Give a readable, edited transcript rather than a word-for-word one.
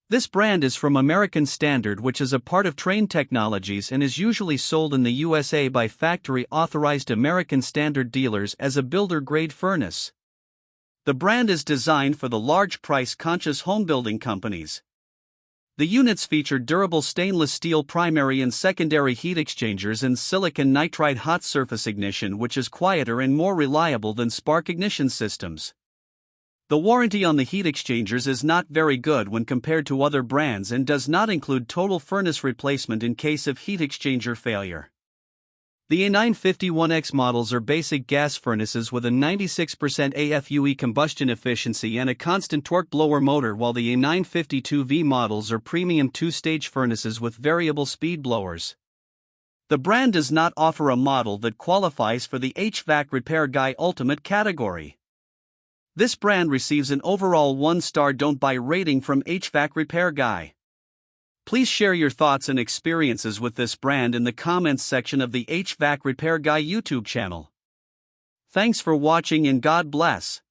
This brand is from American Standard, which is a part of Trane Technologies and is usually sold in the USA by factory-authorized American Standard dealers as a builder-grade furnace. The brand is designed for the large price-conscious home-building companies. The units feature durable stainless steel primary and secondary heat exchangers and silicon nitride hot surface ignition, which is quieter and more reliable than spark ignition systems. The warranty on the heat exchangers is not very good when compared to other brands and does not include total furnace replacement in case of heat exchanger failure. The A951X models are basic gas furnaces with a 96% AFUE combustion efficiency and a constant torque blower motor, while the A952V models are premium two-stage furnaces with variable speed blowers. The brand does not offer a model that qualifies for the HvacRepairGuy Ultimate category. This brand receives an overall 1-star don't buy rating from HvacRepairGuy. Please share your thoughts and experiences with this brand in the comments section of the HvacRepairGuy YouTube channel. Thanks for watching and God bless.